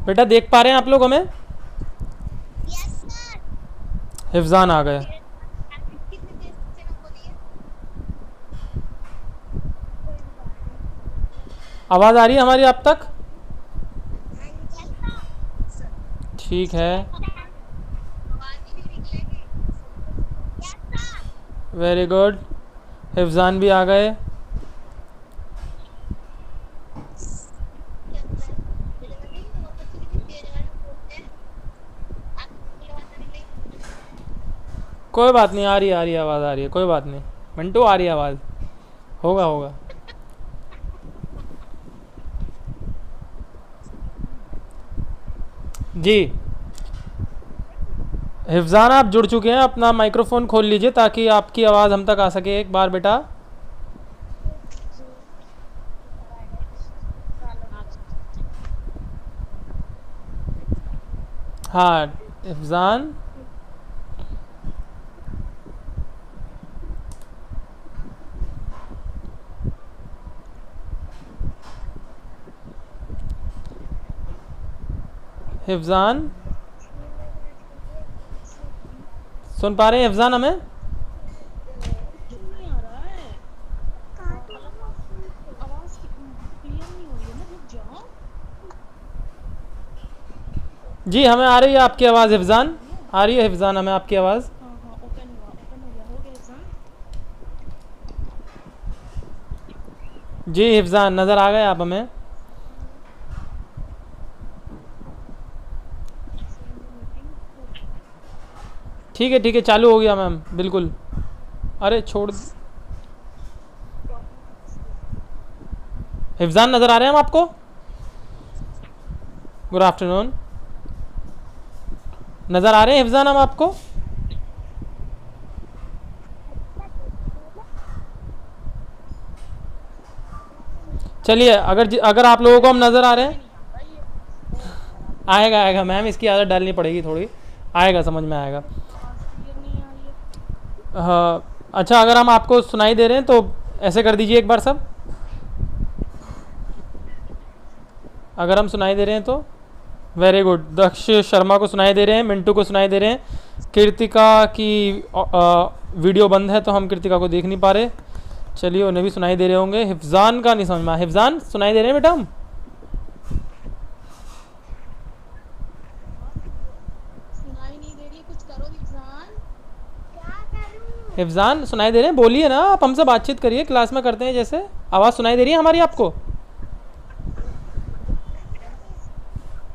बेटा देख पा रहे हैं आप लोग हमें? Yes sir. हिफ्जान आ गए। कितने देर से मैं बोली है? कोई बात नहीं। आवाज़ आ रही है हमारी आप तक? Yes sir. ठीक है, आवाज ही नहीं निकलेगी। Yes sir. Very good. Hifzan भी आ गए। क्या होता है? मुझे लगा कि वो बच्चे कितनी तेज आवाज में बोलते हैं। आपकी आवाज आ रही है? कोई बात नहीं, आ रही है आवाज़, आ रही है, कोई बात नहीं। मिंटू आ रही है आवाज़, होगा होगा। जी, हिफ्जान आप जुड़ चुके हैं, अपना माइक्रोफोन खोल लीजिए ताकि आपकी आवाज़ हम तक आ सके एक बार बेटा। हाँ, हिफ्जान। हिफ्जान सुन पा रहे हैं हिफ्जान हमें? क्यों नहीं आ रहा है? आवाज क्लियर नहीं हो रही है ना, रुक जाओ। जी हमें आ रही है आपकी आवाज़ हिफ्जान, आ रही है? आ रही है हिफ्जान हमें आपकी आवाज़। हाँ हाँ, ओपन हुआ, ओपन हो गया, हो गया एग्जाम। जी हिफ्जान नज़र आ गए आप हमें? मीटिंग हो गई। ठीक है चालू हो गया मैम, बिल्कुल। अरे छोड़, हिफ्जान नज़र आ रहे हैं हम आपको? Good afternoon. नज़र आ रहे हैं हिफ्जान हम आपको? चलिए, अगर आप लोगों को हम नज़र आ रहे ये हैं, नहीं आता ये, आएगा आएगा मैम, इसकी आदत डालनी पड़ेगी थोड़ी, आएगा, समझ में आएगा। आवाज क्लियर नहीं आ रही है। हाँ, अच्छा अगर हम आपको सुनाई दे रहे हैं तो ऐसे कर दीजिए एक बार सब, अगर हम सुनाई दे रहे हैं तो। वेरी गुड, दक्ष शर्मा को सुनाई दे रहे हैं, मिंटू को सुनाई दे रहे हैं। कृतिका की वीडियो बंद है तो हम कृतिका को देख नहीं पा रहे। चलिए उन्हें भी सुनाई दे रहे होंगे। हिफ्जान का नहीं समझ में आया, हिफ्जान सुनाई दे रहे हैं बेटा हम? सुनाई नहीं दे रही है, कुछ करो रिजवान। क्या करूं? हिफ्जान सुनाई दे रहे हैं, बोलिए ना, आप हमसे बातचीत करिए, क्लास में करते हैं जैसे। आवाज़ सुनाई दे रही है हमारी आपको?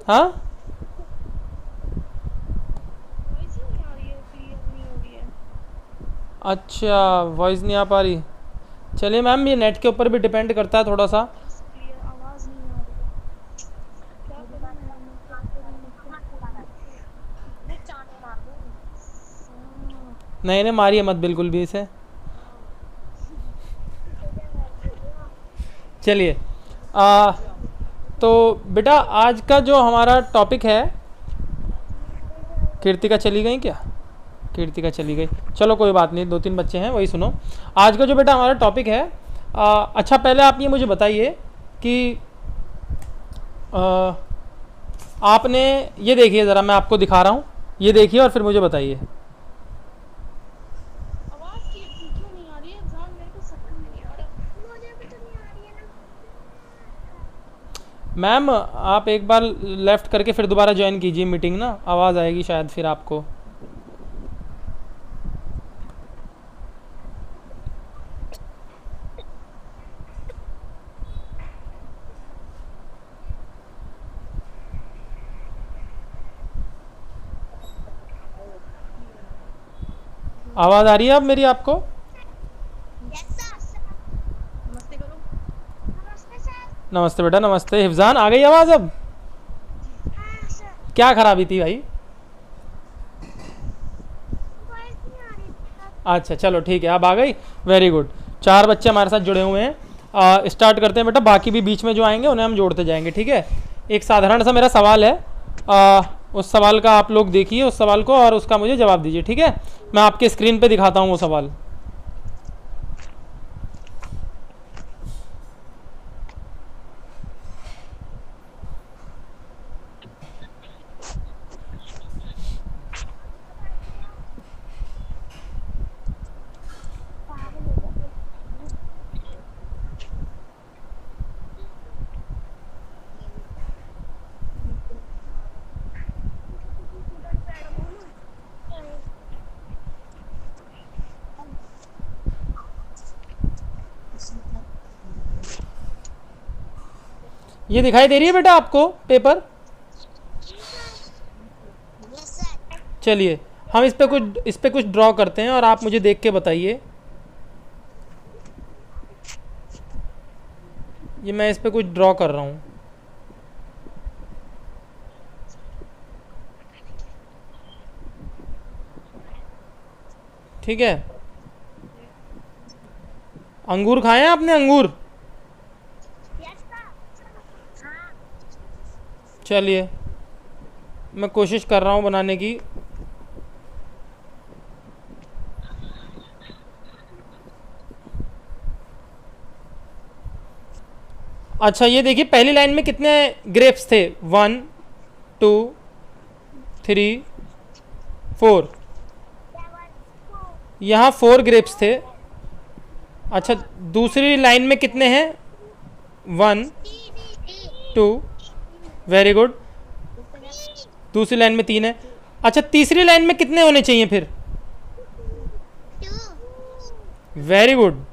हाँ, वॉइस ही नहीं आ रही है, क्लियर नहीं हो रही है। अच्छा वॉइस नहीं आ पा रही। चलिए मैम, ये नेट के ऊपर भी डिपेंड करता है थोड़ा सा। वॉइस क्लियर, आवाज नहीं आ रही है। क्या करूं मैं क्या करूं मैं क्या करूं? हाँ, नहीं नहीं मारिए मत बिल्कुल भी इसे। चलिए, तो बेटा आज का जो हमारा टॉपिक है, कीर्तिका चली गई क्या? कीर्तिका चली गई, चलो कोई बात नहीं, 2-3 बच्चे हैं वही सुनो। आज का जो बेटा हमारा टॉपिक है, अच्छा पहले आप ये मुझे बताइए कि आ, आपने ये देखिए ज़रा, मैं आपको दिखा रहा हूँ, ये देखिए और फिर मुझे बताइए। आवाज क्यों नहीं आ रही है एग्जाम, मेरे को समझ नहीं आ रहा। मुझे भी तो नहीं आ रही है ना। मैम आप एक बार लेफ़्ट करके फिर दोबारा ज्वाइन कीजिए मीटिंग ना, आवाज़ आएगी शायद फिर आपको। आवाज़ आ रही है अब मेरी आपको? Yes sir. नमस्ते करो। नमस्ते सर। नमस्ते बेटा, नमस्ते। हिफ्जान आ गई आवाज़ अब? हाँ सर। क्या खराबी थी भाई? वॉइस नहीं आ रही थी सर। अच्छा चलो ठीक है, अब आ गई, वेरी गुड। 4 बच्चे हमारे साथ जुड़े हुए हैं। स्टार्ट करते हैं बेटा, बाकी भी बीच में जो आएंगे उन्हें हम जोड़ते जाएंगे, ठीक है? एक साधारण सा मेरा सवाल है, उस सवाल का आप लोग देखिए उस सवाल को और उसका मुझे जवाब दीजिए, ठीक है? मैं आपके स्क्रीन पे दिखाता हूँ वो सवाल। ये दिखाई दे रही है बेटा आपको पेपर? Yes sir. चलिए हम इस पे कुछ ड्रॉ करते हैं और आप मुझे देख के बताइए। ये मैं इस पे कुछ ड्रॉ कर रहा हूँ। ठीक है, अंगूर खाए हैं आपने? अंगूर? Yes sir. हाँ। चलिए मैं कोशिश कर रहा हूँ बनाने की। अच्छा ये देखिए, पहली लाइन में कितने ग्रेप्स थे? 1 2 3 4। यहाँ 4 ग्रेप्स थे। अच्छा दूसरी लाइन में कितने हैं? 1 2। Very good. दूसरी लाइन में 3 है। अच्छा तीसरी लाइन में कितने होने चाहिए फिर? Very good.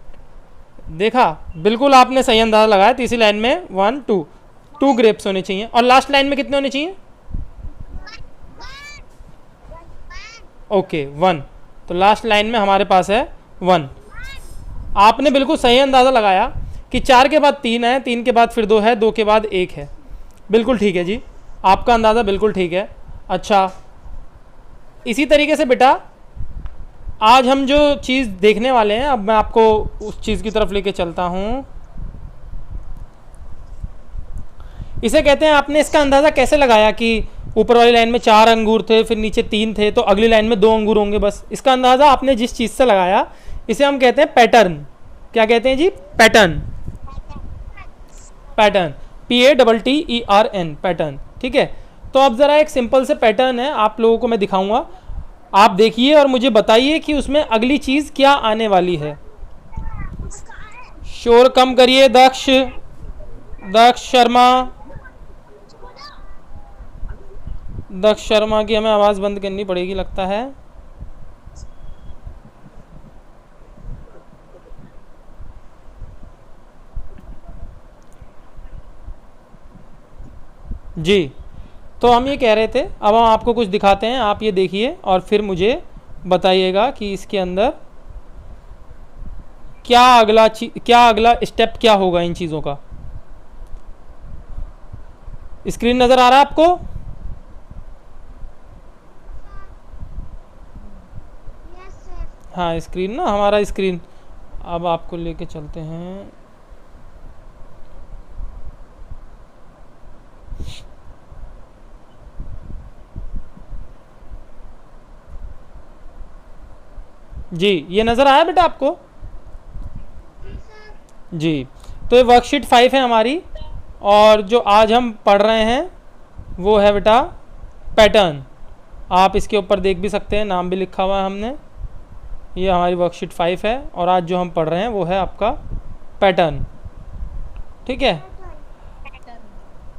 देखा, बिल्कुल आपने सही अंदाजा लगाया। तीसरी लाइन में 1 2 2 ग्रेप्स होने चाहिए। और लास्ट लाइन में कितने होने चाहिए? ओके 1। तो लास्ट लाइन में हमारे पास है 1। आपने बिल्कुल सही अंदाज़ा लगाया कि 4 के बाद 3 है, 3 के बाद फिर 2 है, 2 के बाद 1 है। बिल्कुल ठीक है जी, आपका अंदाज़ा बिल्कुल ठीक है। अच्छा इसी तरीके से बेटा आज हम जो चीज़ देखने वाले हैं, अब मैं आपको उस चीज़ की तरफ लेके चलता हूँ। इसे कहते हैं, आपने इसका अंदाज़ा कैसे लगाया कि ऊपर वाली लाइन में 4 अंगूर थे, फिर नीचे 3 थे, तो अगली लाइन में 2 अंगूर होंगे बस। इसका अंदाज़ा आपने जिस चीज़ से लगाया इसे हम कहते हैं पैटर्न। क्या कहते हैं जी? पैटर्न। Pattern, PATTERN, pattern. ठीक है, तो अब ज़रा एक सिंपल से पैटर्न है, आप लोगों को मैं दिखाऊंगा। आप देखिए और मुझे बताइए कि उसमें अगली चीज़ क्या आने वाली है। शोर कम करिए दक्ष शर्मा। दक्ष शर्मा की हमें आवाज़ बंद करनी पड़ेगी लगता है। जी, तो हम ये कह रहे थे, अब हम आपको कुछ दिखाते हैं, आप ये देखिए और फिर मुझे बताइएगा कि इसके अंदर क्या अगला स्टेप क्या होगा इन चीज़ों का। स्क्रीन नज़र आ रहा है आपको? Yes sir. हाँ स्क्रीन ना, हमारा स्क्रीन। अब आपको लेके चलते हैं। जी ये नज़र आया बेटा आपको? जी, तो ये वर्कशीट 5 है हमारी, और जो आज हम पढ़ रहे हैं वो है बेटा पैटर्न। आप इसके ऊपर देख भी सकते हैं, नाम भी लिखा हुआ है हमने। ये हमारी वर्कशीट 5 है और आज जो हम पढ़ रहे हैं वो है आपका पैटर्न। ठीक है,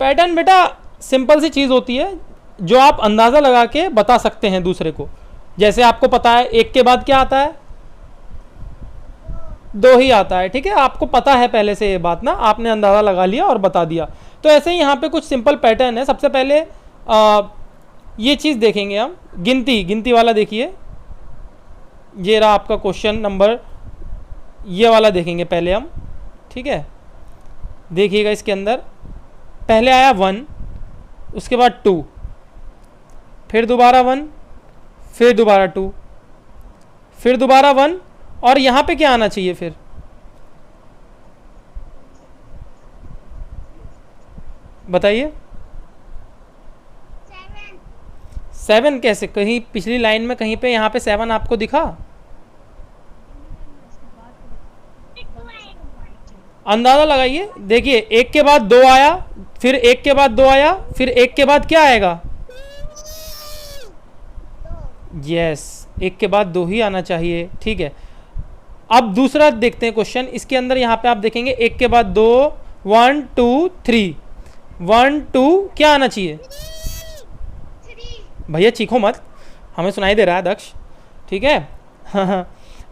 पैटर्न बेटा सिंपल सी चीज़ होती है जो आप अंदाज़ा लगा के बता सकते हैं दूसरे को। जैसे आपको पता है 1 के बाद क्या आता है? 2 ही आता है। ठीक है, आपको पता है पहले से ये बात ना, आपने अंदाज़ा लगा लिया और बता दिया। तो ऐसे ही यहाँ पे कुछ सिंपल पैटर्न है। सबसे पहले ये चीज़ देखेंगे हम, गिनती वाला देखिए। ये रहा आपका क्वेश्चन नंबर, ये वाला देखेंगे पहले हम। ठीक है, देखिएगा इसके अंदर पहले आया 1, उसके बाद 2, फिर दोबारा 1, फिर दोबारा 2, फिर दोबारा 1, और यहाँ पे क्या आना चाहिए फिर? बताइए। 7 कैसे? कहीं पिछली लाइन में कहीं पे यहाँ पे 7 आपको दिखा? अंदाज़ा लगाइए, देखिए 1 के बाद 2 आया, फिर 1 के बाद 2 आया, फिर 1 के बाद क्या आएगा? यस, 1 के बाद 2 ही आना चाहिए। ठीक है, अब दूसरा देखते हैं क्वेश्चन। इसके अंदर यहाँ पे आप देखेंगे 1 के बाद 2, 1 2 3, 1 2 क्या आना चाहिए? भैया चीखो मत, हमें सुनाई दे रहा है दक्ष। ठीक है, हाँ हाँ,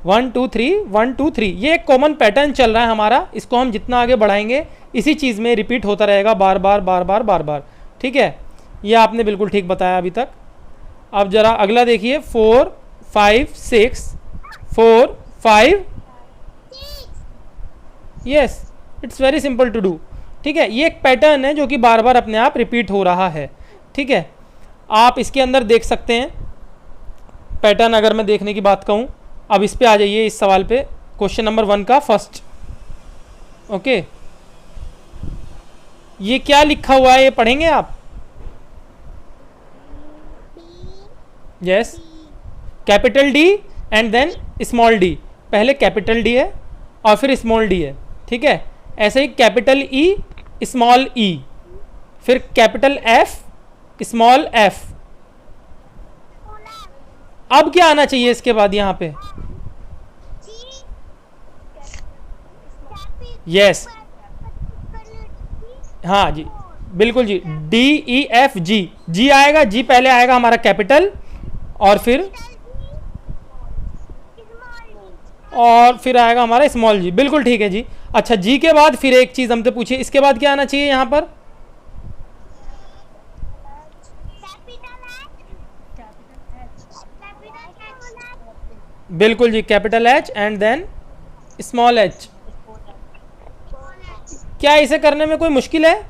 1 2 3 1 2 3, ये एक कॉमन पैटर्न चल रहा है हमारा, इसको हम जितना आगे बढ़ाएंगे इसी चीज़ में रिपीट होता रहेगा बार बार बार बार बार बार, ठीक है। ये आपने बिल्कुल ठीक बताया अभी तक। अब जरा अगला देखिए, 4 5 6 4 5, yes, it's very simple to do, ठीक है। ये एक पैटर्न है जो कि बार बार अपने आप रिपीट हो रहा है, ठीक है। आप इसके अंदर देख सकते हैं पैटर्न, अगर मैं देखने की बात कहूँ। अब इस पे आ जाइए, इस सवाल पे, क्वेश्चन नंबर 1 का फर्स्ट, ओके। ये क्या लिखा हुआ है, ये पढ़ेंगे आप? Yes, capital D and then small D, पहले कैपिटल डी है और फिर स्मॉल डी है, ठीक है। ऐसे ही कैपिटल ई स्मॉल ई, फिर कैपिटल एफ स्मॉल एफ। अब क्या आना चाहिए इसके बाद यहाँ पे? यस, हाँ जी, बिल्कुल जी, डी ई एफ जी, जी आएगा, जी पहले आएगा हमारा कैपिटल और फिर आएगा हमारा स्मॉल जी, बिल्कुल ठीक है जी। अच्छा, जी के बाद फिर एक चीज हमसे पूछिए, इसके बाद क्या आना चाहिए यहाँ पर? बिल्कुल जी, capital H and then small H. क्या इसे करने में कोई मुश्किल है?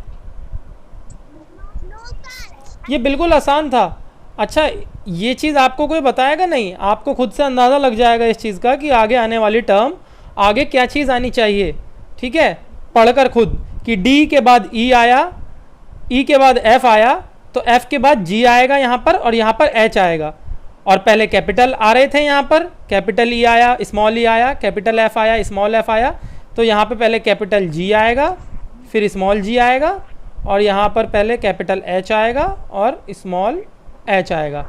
ये बिल्कुल आसान था। अच्छा, ये चीज़ आपको कोई बताएगा नहीं, आपको खुद से अंदाज़ा लग जाएगा इस चीज़ का कि आगे आने वाली टर्म, आगे क्या चीज़ आनी चाहिए, ठीक है। पढ़कर खुद कि डी के बाद ई आया, ई के बाद एफ आया, तो एफ के बाद जी आएगा यहाँ पर और यहाँ पर एच आएगा, और पहले कैपिटल आ रहे थे यहाँ पर, कैपिटल ई आया, स्मॉल ई आया, कैपिटल एफ आया, स्मॉल एफ आया, तो यहाँ पे पहले कैपिटल जी आएगा, फिर स्मॉल जी आएगा, और यहाँ पर पहले कैपिटल एच आएगा और स्मॉल एच आएगा।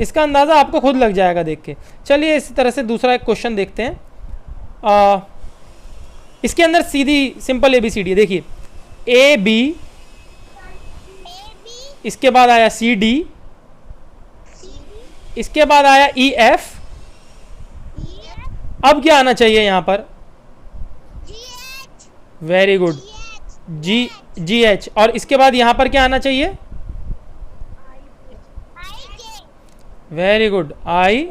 इसका अंदाज़ा आपको खुद लग जाएगा देख के। चलिए इसी तरह से दूसरा एक क्वेश्चन देखते हैं। इसके अंदर सीधी सिंपल ABCD, देखिए AB, इसके बाद आया CD, इसके बाद आया EF, अब क्या आना चाहिए यहाँ पर? वेरी गुड, GH, और इसके बाद यहाँ पर क्या आना चाहिए? वेरी गुड, I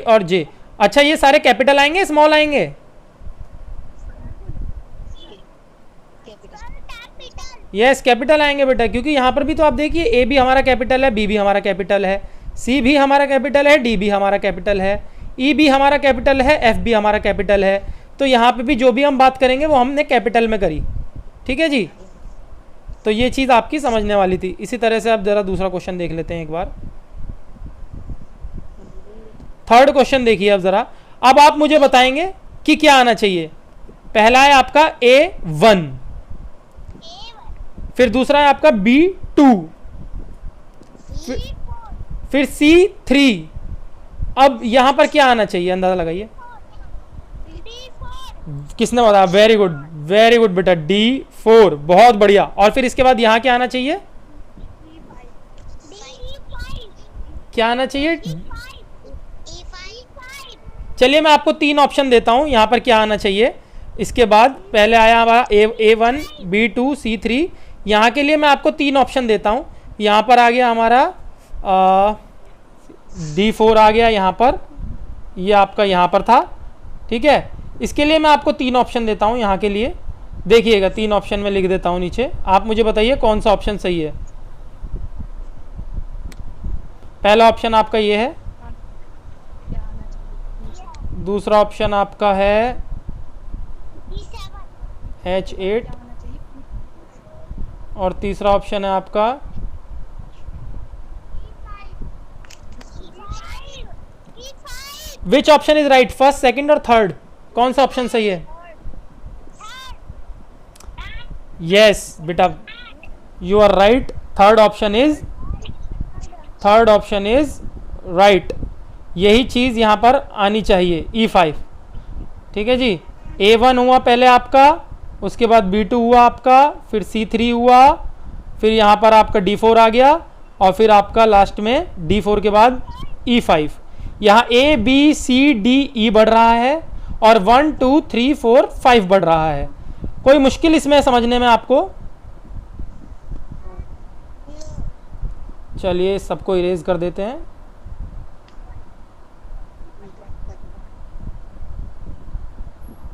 और J। अच्छा, ये सारे कैपिटल आएंगे स्मॉल आएंगे? यस, कैपिटल आएंगे बेटा, क्योंकि यहाँ पर भी तो आप देखिए A भी हमारा कैपिटल है, B भी हमारा कैपिटल है, C भी हमारा कैपिटल है, D भी हमारा कैपिटल है, E भी हमारा कैपिटल है, F भी हमारा कैपिटल है। तो यहाँ पे भी जो भी हम बात करेंगे वो हमने कैपिटल में करी, ठीक है जी। तो ये चीज़ आपकी समझने वाली थी। इसी तरह से आप ज़रा दूसरा क्वेश्चन देख लेते हैं एक बार। थर्ड क्वेश्चन देखिए अब ज़रा। अब आप मुझे बताएंगे कि क्या आना चाहिए। पहला है आपका A1, फिर दूसरा है आपका B2, फिर C3। अब यहाँ पर क्या आना चाहिए, अंदाज़ा लगाइए। किसने बताया? वेरी गुड बेटा, D4, बहुत बढ़िया। और फिर इसके बाद यहाँ क्या आना चाहिए? क्या आना चाहिए? चलिए मैं आपको 3 ऑप्शन देता हूँ यहाँ पर क्या आना चाहिए। इसके बाद पहले आया हमारा A1, B2, C3। यहाँ के लिए मैं आपको 3 ऑप्शन देता हूँ। यहाँ पर आ गया हमारा D4 आ गया यहाँ पर, ये आपका यहाँ पर था, ठीक है। इसके लिए मैं आपको 3 ऑप्शन देता हूँ यहाँ के लिए। देखिएगा 3 ऑप्शन में लिख देता हूँ नीचे, आप मुझे बताइए कौन सा ऑप्शन सही है। पहला ऑप्शन आपका ये है, दूसरा ऑप्शन आपका है H8, और तीसरा ऑप्शन है आपका which option is right, first, second और थर्ड, कौन सा ऑप्शन सही है? यस बेटा, you are right, third option is right. यही चीज़ यहाँ पर आनी चाहिए, E5, ठीक है जी। A1 हुआ पहले आपका, उसके बाद B2 हुआ आपका, फिर C3 हुआ, फिर यहाँ पर आपका D4 आ गया, और फिर आपका लास्ट में D4 के बाद E5। यहाँ A B C D E बढ़ रहा है और 1 2 3 4 5 बढ़ रहा है। कोई मुश्किल इसमें समझने में आपको? चलिए सबको इरेज कर देते हैं।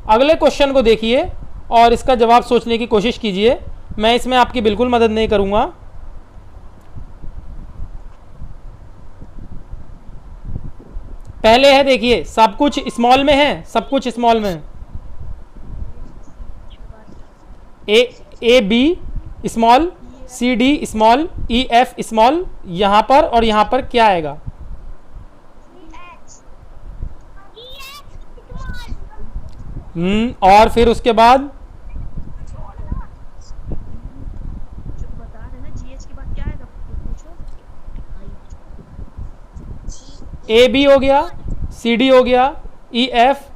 अगले क्वेश्चन को देखिए और इसका जवाब सोचने की कोशिश कीजिए। मैं इसमें आपकी बिल्कुल मदद नहीं करूंगा। पहले है, देखिए सब कुछ स्मॉल में है, सब कुछ स्मॉल में है। A B small, C D small, E F small, यहां पर और यहां पर क्या आएगा? और फिर उसके बाद जो बता रहे ना जीएच के बाद क्या आएगा पूछो। ए बी हो गया, सी डी हो गया, ई एफ,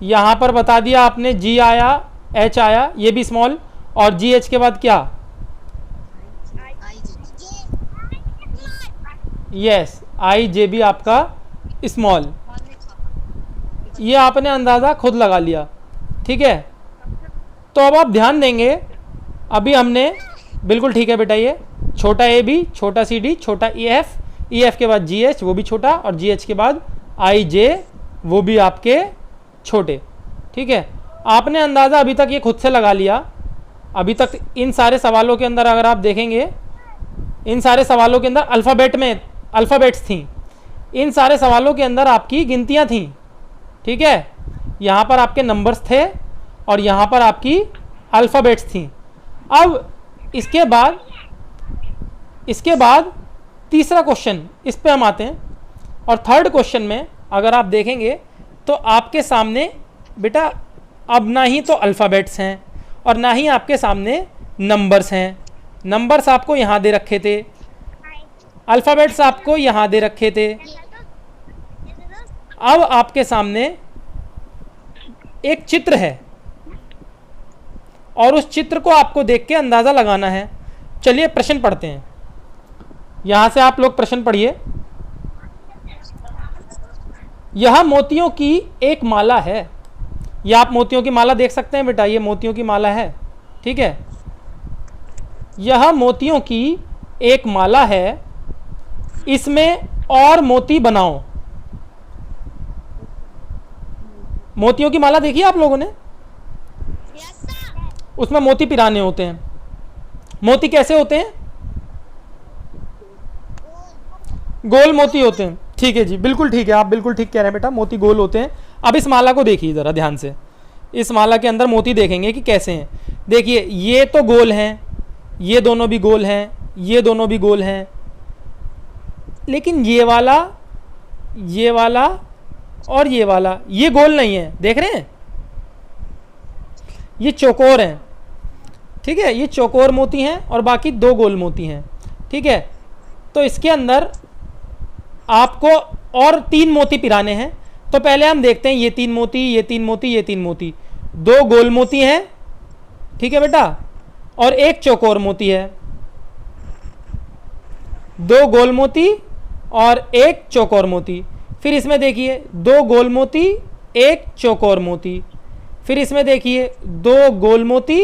यहां पर बता दिया आपने, जी आया, एच आया, ये भी स्मॉल, और जी एच के बाद क्या? यस, आई जे भी आपका स्मॉल। ये आपने अंदाज़ा खुद लगा लिया, ठीक है। तो अब आप ध्यान देंगे, अभी हमने, बिल्कुल ठीक है बेटा, ये छोटा ए बी, छोटा सी डी, छोटा ई एफ के बाद जी एच वो भी छोटा, और जी एच के बाद आई जे वो भी आपके छोटे, ठीक है। आपने अंदाज़ा अभी तक ये खुद से लगा लिया। अभी तक इन सारे सवालों के अंदर अगर आप देखेंगे, इन सारे सवालों के अंदर अल्फ़ाबेट्स थी, इन सारे सवालों के अंदर आपकी गिनतियाँ थीं, ठीक है। यहाँ पर आपके नंबर्स थे और यहाँ पर आपकी अल्फ़ाबेट्स थी। अब इसके बाद तीसरा क्वेश्चन, इस पे हम आते हैं। और थर्ड क्वेश्चन में अगर आप देखेंगे तो आपके सामने बेटा अब ना ही तो अल्फ़ाबेट्स हैं और ना ही आपके सामने नंबर्स हैं। नंबर्स आपको यहाँ दे रखे थे, अल्फ़ाबेट्स आपको यहाँ दे रखे थे। अब आपके सामने एक चित्र है और उस चित्र को आपको देख के अंदाज़ा लगाना है। चलिए प्रश्न पढ़ते हैं। यहाँ से आप लोग प्रश्न पढ़िए। यह मोतियों की एक माला है। यह आप मोतियों की माला देख सकते हैं बेटा, ये मोतियों की माला है, ठीक है। यह मोतियों की एक माला है, इसमें और मोती बनाओ। मोतियों की माला देखी आप लोगों ने? उसमें मोती पिराने होते हैं। मोती कैसे होते हैं? गोल मोती होते हैं, ठीक है जी, बिल्कुल ठीक है, आप बिल्कुल ठीक कह रहे हैं बेटा, मोती गोल होते हैं। अब इस माला को देखिए ज़रा ध्यान से। इस माला के अंदर मोती देखेंगे कि कैसे हैं। देखिए ये तो गोल हैं, ये दोनों भी गोल हैं, ये दोनों भी गोल हैं, लेकिन ये वाला और ये वाला ये गोल नहीं है, देख रहे हैं? ये चौकोर हैं, ठीक है। ये चौकोर मोती हैं और बाकी दो गोल मोती हैं, ठीक है। तो इसके अंदर आपको और 3 मोती पिराने हैं। तो पहले हम देखते हैं, ये 3 मोती, ये 3 मोती, ये 3 मोती, 2 गोल मोती हैं, ठीक है बेटा, और एक चौकोर मोती है। 2 गोल मोती और एक चौकोर मोती। फिर इसमें देखिए 2 गोल मोती, एक चौकोर मोती। फिर इसमें देखिए 2 गोल मोती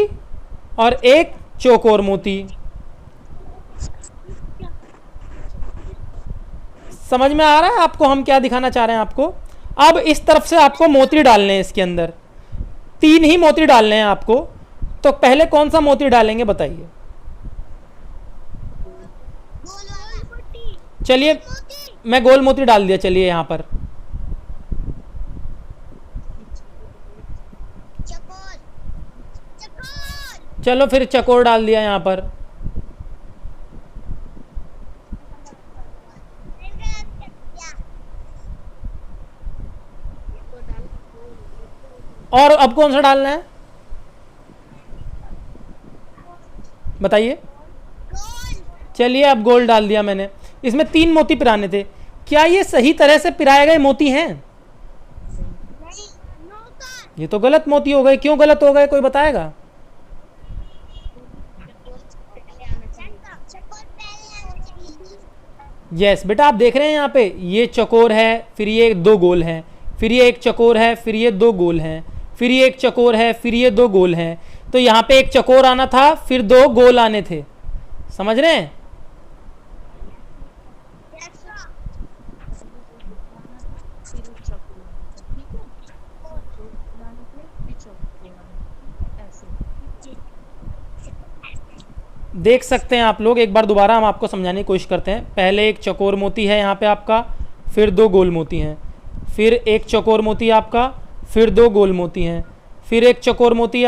और एक चौकोर मोती। समझ में आ रहा है आपको हम क्या दिखाना चाह रहे हैं आपको? अब इस तरफ से आपको मोती डालने हैं, इसके अंदर 3 ही मोती डालने हैं आपको। तो पहले कौन सा मोती डालेंगे बताइए? चलिए मैं गोल मोती डाल दिया, चलिए यहाँ पर। चलो फिर चकोर डाल दिया यहाँ पर। और अब कौन सा डालना है बताइए? चलिए अब गोल डाल दिया मैंने। इसमें 3 मोती पिराने थे। क्या ये सही तरह से पिराए गए मोती हैं? ये तो गलत मोती हो गए। क्यों गलत हो गए, कोई बताएगा? यस बेटा, आप देख रहे हैं यहाँ पे ये चकोर है, फिर ये 2 गोल हैं, फिर ये एक चकोर है, फिर ये 2 गोल हैं, फिर ये एक चकोर है, फिर ये 2 गोल हैं। तो यहाँ पे एक चकोर आना था, फिर 2 गोल आने थे। समझ रहे हैं? Yes sir. फिर एक चक्कर लगाना था, ठीक है? चक्कर लगाने के लिए फिर चक्कर लगाना था, ठीक है? ऐसे, ठीक है? देख सकते हैं आप लोग, एक बार दोबारा हम आपको समझाने की कोशिश करते हैं। पहले एक चकोर मोती है यहाँ पे आपका, फिर 2 गोल मोती हैं, फिर एक चकोर मोती आपका, फिर 2 गोल मोती हैं, फिर एक चकोर मोती है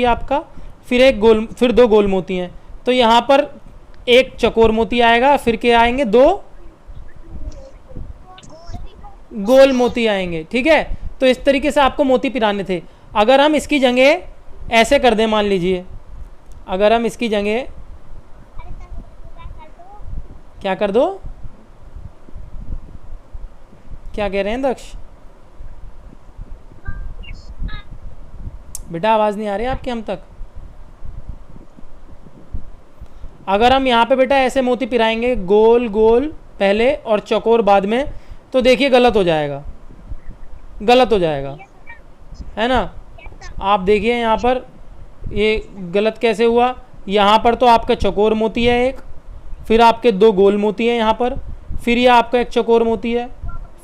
आपका, फिर 2 गोल मोती हैं। तो यहाँ पर एक चकोर मोती आएगा, फिर क्या आएंगे? 2 गोल मोती आएंगे। ठीक है, तो इस तरीके से आपको मोती पिराने थे। अगर हम इसकी जगह ऐसे कर दें, मान लीजिए अगर हम इसकी जगह अरे सर कर दो। क्या कर दो? क्या कह रहे हैं दक्ष? बेटा आवाज़ नहीं आ रही आपके हम तक। अगर हम यहाँ पे बेटा ऐसे मोती पिराएंगे, गोल गोल पहले और चकोर बाद में, तो देखिए गलत हो जाएगा, गलत हो जाएगा, है ना? आप देखिए यहाँ पर ये गलत कैसे हुआ। यहाँ पर तो आपका चकोर मोती है एक, फिर आपके 2 गोल मोती हैं यहाँ पर, फिर ये आपका एक चकोर मोती है,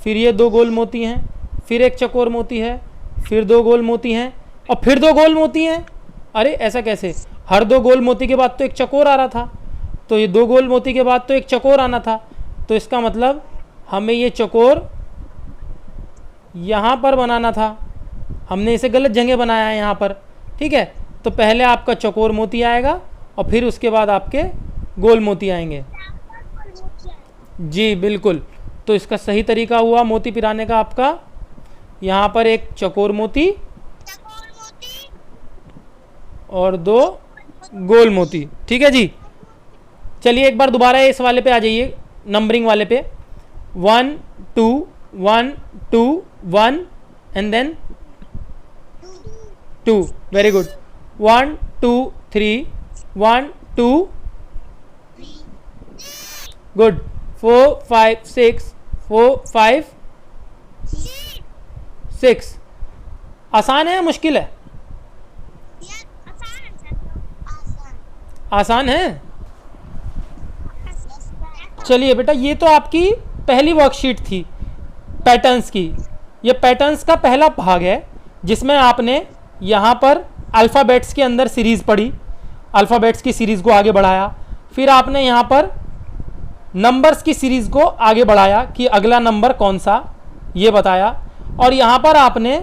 फिर ये 2 गोल मोती हैं, फिर एक चकोर मोती है, फिर 2 गोल मोती हैं, और फिर 2 गोल मोती हैं। अरे ऐसा कैसे? हर 2 गोल मोती के बाद तो एक चकोर आ रहा था, तो ये 2 गोल मोती के बाद तो एक चकोर आना था। तो इसका मतलब हमें ये चकोर यहाँ पर बनाना था, हमने इसे गलत जगह बनाया है यहाँ पर। ठीक है, तो पहले आपका चकोर मोती आएगा और फिर उसके बाद आपके गोल मोती आएंगे। जी बिल्कुल, तो इसका सही तरीका हुआ मोती पिराने का आपका, यहाँ पर एक चकोर मोती और 2 गोल मोती। ठीक है जी, चलिए एक बार दोबारा इस वाले पे आ जाइए, नंबरिंग वाले पे। 1 2 1 2 1 and then 2। Very good. 1 2 3 1 2 good. 4 5 6 4 5 6। आसान है या मुश्किल है? आसान है। चलिए बेटा, ये तो आपकी पहली वर्कशीट थी पैटर्न्स की। ये पैटर्न्स का पहला भाग है जिसमें आपने यहाँ पर अल्फ़ाबेट्स के अंदर सीरीज़ पढ़ी, अल्फ़ाबेट्स की सीरीज़ को आगे बढ़ाया, फिर आपने यहाँ पर नंबर्स की सीरीज़ को आगे बढ़ाया कि अगला नंबर कौन सा, ये बताया, और यहाँ पर आपने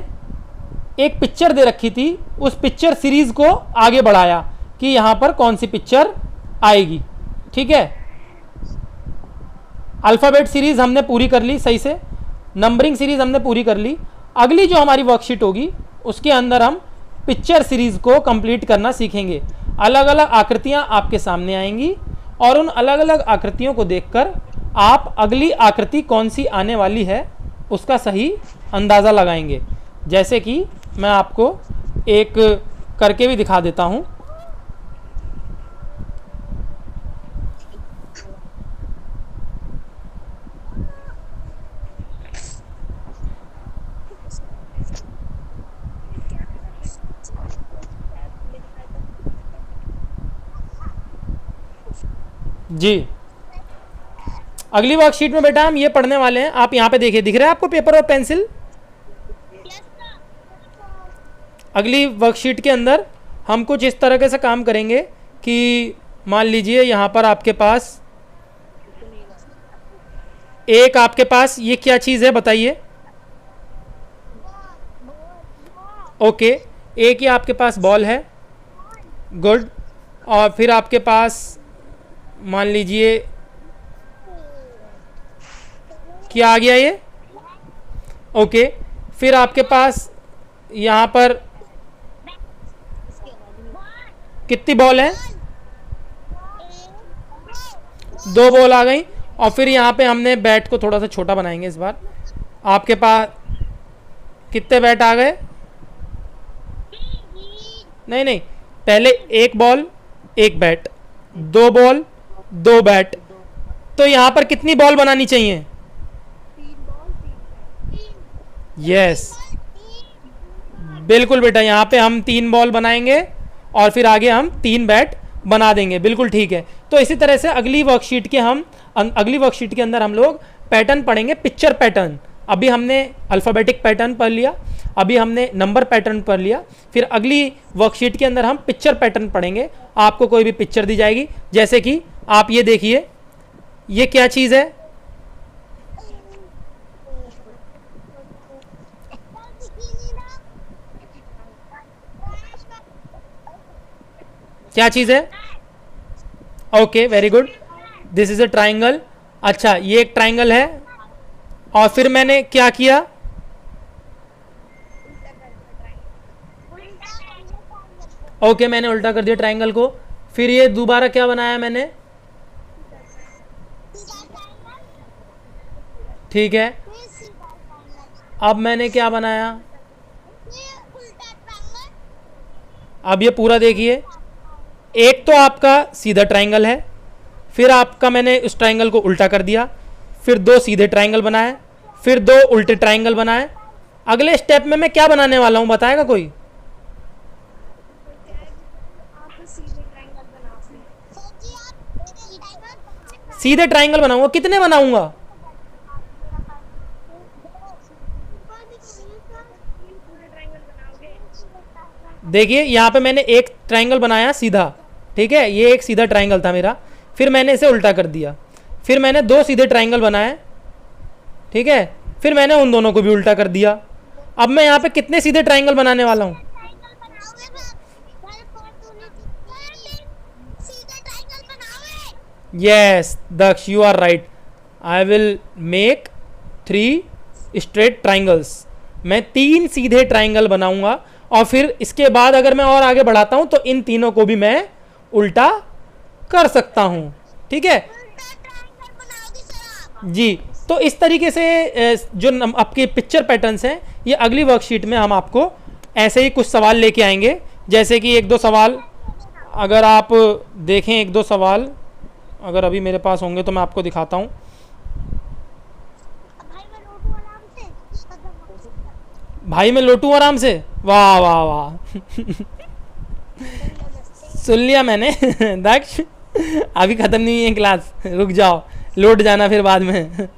एक पिक्चर दे रखी थी, उस पिक्चर सीरीज़ को आगे बढ़ाया कि यहाँ पर कौन सी पिक्चर आएगी। ठीक है, अल्फ़ाबेट सीरीज़ हमने पूरी कर ली सही से, नंबरिंग सीरीज़ हमने पूरी कर ली। अगली जो हमारी वर्कशीट होगी उसके अंदर हम पिक्चर सीरीज़ को कंप्लीट करना सीखेंगे। अलग अलग आकृतियाँ आपके सामने आएंगी और उन अलग अलग आकृतियों को देखकर आप अगली आकृति कौन सी आने वाली है उसका सही अंदाज़ा लगाएंगे। जैसे कि मैं आपको एक करके भी दिखा देता हूँ। जी, अगली वर्कशीट में बेटा हम ये पढ़ने वाले हैं। आप यहाँ पे देखिए, दिख रहा है आपको पेपर और पेंसिल? अगली वर्कशीट के अंदर हम कुछ इस तरह से काम करेंगे कि मान लीजिए यहाँ पर आपके पास एक, आपके पास ये क्या चीज़ है बताइए? ओके, एक ये आपके पास बॉल है, गुड। और फिर आपके पास मान लीजिए क्या आ गया ये? ओके, फिर आपके पास यहाँ पर कितनी बॉल है? 2 बॉल आ गई। और फिर यहाँ पे हमने बैट को थोड़ा सा छोटा बनाएंगे इस बार। आपके पास कितने बैट आ गए? नहीं नहीं, पहले 1 बॉल 1 बैट, 2 बॉल 2 बैट, तो यहाँ पर कितनी बॉल बनानी चाहिए? 3 बॉल 3 बैट। यस, बिल्कुल बेटा, यहाँ पे हम 3 बॉल बनाएंगे और फिर आगे हम 3 बैट बना देंगे। बिल्कुल ठीक है। तो इसी तरह से अगली वर्कशीट के अंदर हम लोग पैटर्न पढ़ेंगे, पिक्चर पैटर्न। अभी हमने अल्फ़ाबेटिक पैटर्न पढ़ लिया, अभी हमने नंबर पैटर्न पढ़ लिया, फिर अगली वर्कशीट के अंदर हम पिक्चर पैटर्न पढ़ेंगे। आपको कोई भी पिक्चर दी जाएगी, जैसे कि आप ये देखिए, ये क्या चीज़ है? क्या चीज़ है? Okay, very good, this is a triangle. अच्छा, ये एक ट्राइंगल है, और फिर मैंने क्या किया? ओके, मैंने उल्टा कर दिया ट्राइंगल को। फिर ये दोबारा क्या बनाया मैंने? ठीक है, अब मैंने क्या बनाया? अब ये पूरा देखिए, एक तो आपका सीधा ट्राइंगल है, फिर आपका मैंने उस ट्राइंगल को उल्टा कर दिया, फिर 2 सीधे ट्राइंगल बनाए, फिर 2 उल्टे ट्राइंगल बनाए। अगले स्टेप में मैं क्या बनाने वाला हूँ, बताएगा कोई? सीधे ट्राइंगल बनाऊंगा। कितने बनाऊंगा? देखिए, यहाँ पे मैंने एक ट्राइंगल बनाया सीधा, ठीक है, ये एक सीधा ट्राइंगल था मेरा, फिर मैंने इसे उल्टा कर दिया, फिर मैंने 2 सीधे ट्राइंगल बनाए, ठीक है, फिर मैंने उन दोनों को भी उल्टा कर दिया। अब मैं यहाँ पे कितने सीधे ट्राइंगल बनाने वाला हूँ? Yes Daksh, you are right, I will make 3 straight triangles. मैं 3 सीधे ट्राइंगल बनाऊंगा, और फिर इसके बाद अगर मैं और आगे बढ़ाता हूं तो इन तीनों को भी मैं उल्टा कर सकता हूं। ठीक है जी। तो इस तरीके से जो आपके पिक्चर पैटर्न्स हैं, ये अगली वर्कशीट में हम आपको ऐसे ही कुछ सवाल लेके आएंगे। जैसे कि 1-2 सवाल अगर आप देखें, 1-2 सवाल अगर अभी मेरे पास होंगे तो मैं आपको दिखाता हूँ। भाई मैं लोटू आराम से, वाह वाह वाह सुन लिया मैंने दक्ष, अभी ख़त्म नहीं हुई है क्लास, रुक जाओ, लौट जाना फिर बाद में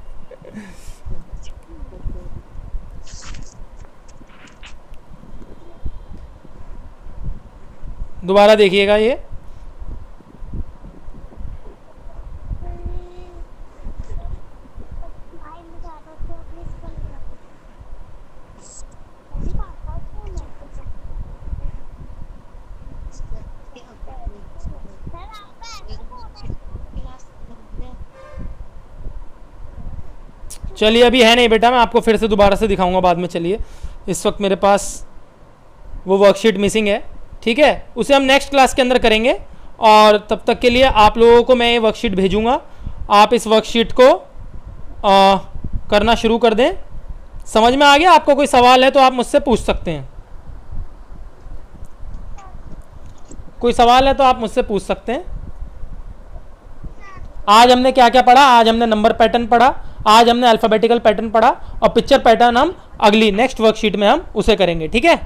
दोबारा देखिएगा ये। चलिए अभी है नहीं बेटा, मैं आपको फिर से दोबारा से दिखाऊंगा बाद में। चलिए इस वक्त मेरे पास वो वर्कशीट मिसिंग है, ठीक है, उसे हम नेक्स्ट क्लास के अंदर करेंगे। और तब तक के लिए आप लोगों को मैं ये वर्कशीट भेजूंगा, आप इस वर्कशीट को करना शुरू कर दें। समझ में आ गया? आपको कोई सवाल है तो आप मुझसे पूछ सकते हैं, कोई सवाल है तो आप मुझसे पूछ सकते हैं। आज हमने क्या क्या पढ़ा? आज हमने नंबर पैटर्न पढ़ा, आज हमने अल्फ़ाबेटिकल पैटर्न पढ़ा, और पिक्चर पैटर्न हम अगली नेक्स्ट वर्कशीट में हम उसे करेंगे, ठीक है।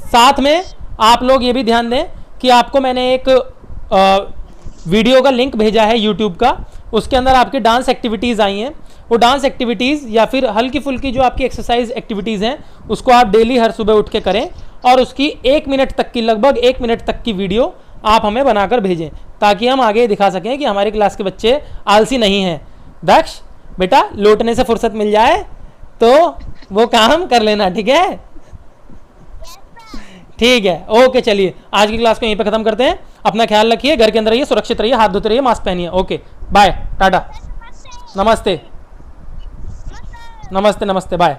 साथ में आप लोग ये भी ध्यान दें कि आपको मैंने एक वीडियो का लिंक भेजा है यूट्यूब का, उसके अंदर आपकी डांस एक्टिविटीज़ आई हैं। वो डांस एक्टिविटीज़ या फिर हल्की फुल्की जो आपकी एक्सरसाइज एक्टिविटीज़ हैं, उसको आप डेली हर सुबह उठ के करें, और उसकी 1 मिनट तक की, लगभग 1 मिनट तक की वीडियो आप हमें बनाकर भेजें, ताकि हम आगे दिखा सकें कि हमारी क्लास के बच्चे आलसी नहीं हैं। दक्ष बेटा, लौटने से फुर्सत मिल जाए तो वो काम कर लेना, ठीक है? ठीक है, ओके। चलिए आज की क्लास को यहीं पे ख़त्म करते हैं। अपना ख्याल रखिए, घर के अंदर रहिए, सुरक्षित रहिए, हाथ धोते रहिए, मास्क पहनिए। ओके, बाय, टाटा, नमस्ते, नमस्ते, नमस्ते, बाय।